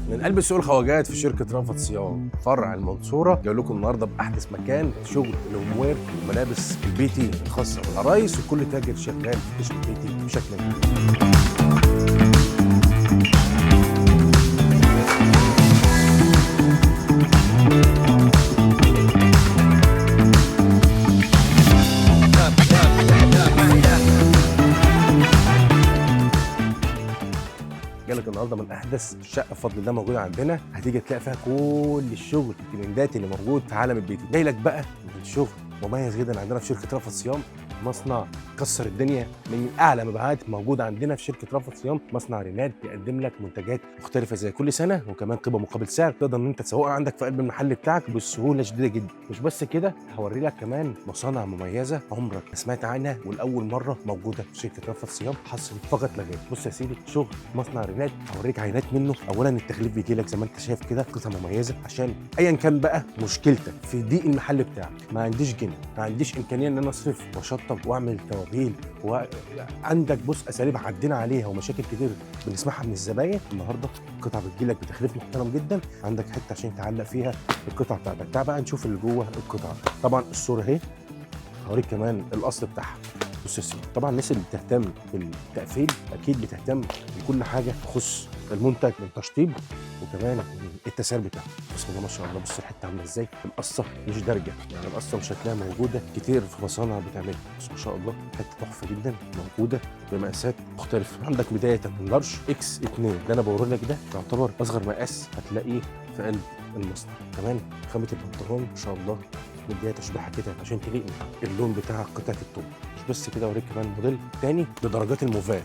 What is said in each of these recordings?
من قلب سوق الخواجات في شركة رأفت صيام فرع المنصورة، جاي لكم النهارده بأحدث مكان شغل الهوموير والملابس البيتي الخاصة بالعرايس وكل تاجر شغال في كشك بيتي بشكل كبير. جالك النهارده من احدث الشقه بفضل الله موجوده عندنا، هتيجي تلاقي فيها كل الشغل الترندات اللي موجود في عالم البيت. جاي لك بقى من شغل مميز جدا عندنا في شركه رأفت صيام، مصنع كسر الدنيا من اعلى مبيعات موجوده عندنا في شركه رأفت صيام. مصنع ريناد بيقدم لك منتجات مختلفه زي كل سنه، وكمان قيمه مقابل سعر تقدر ان انت تسوقها عندك في قلب المحل بتاعك بسهوله شديده جدا. مش بس كده، هوري لك كمان مصانع مميزه عمرك ما سمعت عنها والاول مره موجوده في شركه رأفت صيام، حصري فقط لا غير. بص يا سيدي، شغل مصنع ريناد هوريك عينات منه. اولا التغليف بيجي لك زي ما انت شايف كده قطعه مميزه، عشان ايا كان بقى مشكلتك في ضيق المحل بتاعك، ما عنديش جنيه، ما عنديش امكانيه ان انا اصرف واشطب واعمل توابيل، وعندك بص اساليب عدينا عليها ومشاكل كتير بنسمعها من الزباين. النهارده القطعه بتجي لك بتغليف محترم جدا، عندك حته عشان تعلق فيها القطعه بتاعتك. تعال بقى نشوف اللي جوه القطعه. طبعا الصوره اهي، هوريك كمان الاصل بتاعها. بص يا سيدي، طبعا الناس اللي بتهتم بالتقفيل اكيد بتهتم بكل حاجه تخص المنتج من تشطيب وكمان التسعير بتاعه. بسم الله ما شاء الله، بص الحته عامله ازاي، القصه مش دارجه، يعني القصه مش هتلاقيها موجوده كتير في مصانع بتعملها. بس ما شاء الله حته تحفه جدا موجوده بمقاسات مختلفه. عندك بدايه من لارج اكس 2 اللي انا بوري لك ده يعتبر اصغر مقاس هتلاقيه في قلب المصنع. كمان خامه البنطلون ما شاء الله مديها تشبيحه كده عشان تليق مع اللون بتاع قطعه الطوب. مش بس كده، اوريك كمان موديل تاني بدرجات الموفات،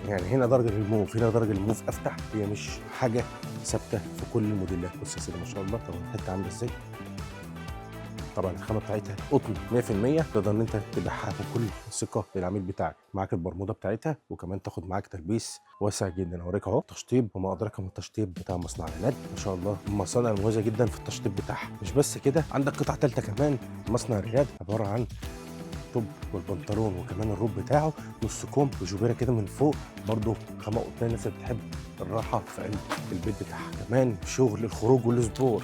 يعني هنا درجه الموف، هنا درجه الموف افتح، هي مش حاجه ثابته في كل الموديلات. بص يا سيدي ما شاء الله، طبعا الحته عامله ازاي، طبعا الخامه بتاعتها قطن 100%، تقدر ان انت تبيعها بكل ثقه للعميل بتاعك. معاك البرموده بتاعتها وكمان تاخد معاك تلبيس واسع جدا. اوريك اهو تشطيب وما ادراك من التشطيب بتاع مصنع ريناد، ما شاء الله مصانع مميزه جدا في التشطيب بتاعها. مش بس كده، عندك قطعه ثالثه كمان مصنع ريناد عباره عن التوب والبنطلون وكمان الروب بتاعه نص كوم وجوبيره كده من فوق، برضه خامه قطنيه. الناس اللي بتحب الراحه في قلب البيت بتاعها. كمان شغل الخروج والاسبوع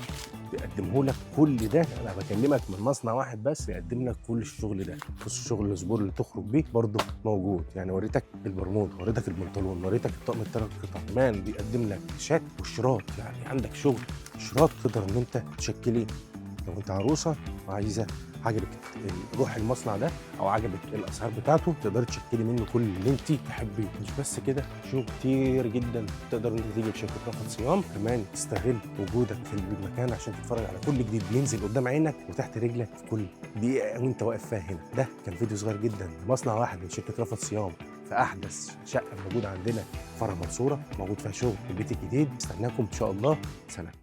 بيقدمه لك كل ده، انا بكلمك من مصنع واحد بس بيقدم لك كل الشغل ده. بص شغل الاسبوع اللي تخرج بيه برضه موجود، يعني وريتك البرمود، وريتك البنطلون، وريتك الطقم الثلاث قطع. كمان بيقدم لك شات والشراط، يعني عندك شغل شراط تقدر ان انت تشكلي لو انت عروسه وعايزه عجبك روح المصنع ده او عجبك الاسعار بتاعته، تقدري تشكلي منه كل اللي انت تحبيه. مش بس كده، شغل كتير جدا تقدر ان انت تيجي بشركه رأفت صيام. كمان تستغل وجودك في المكان عشان تتفرج على كل جديد بينزل قدام عينك وتحت رجلك في كل دقيقه وانت واقف فيها هنا. ده كان فيديو صغير جدا مصنع واحد من شركه رأفت صيام في احدث شقه موجوده عندنا فرع منصوره، موجود فيها شغل البيت الجديد. استناكم ان شاء الله. سلام.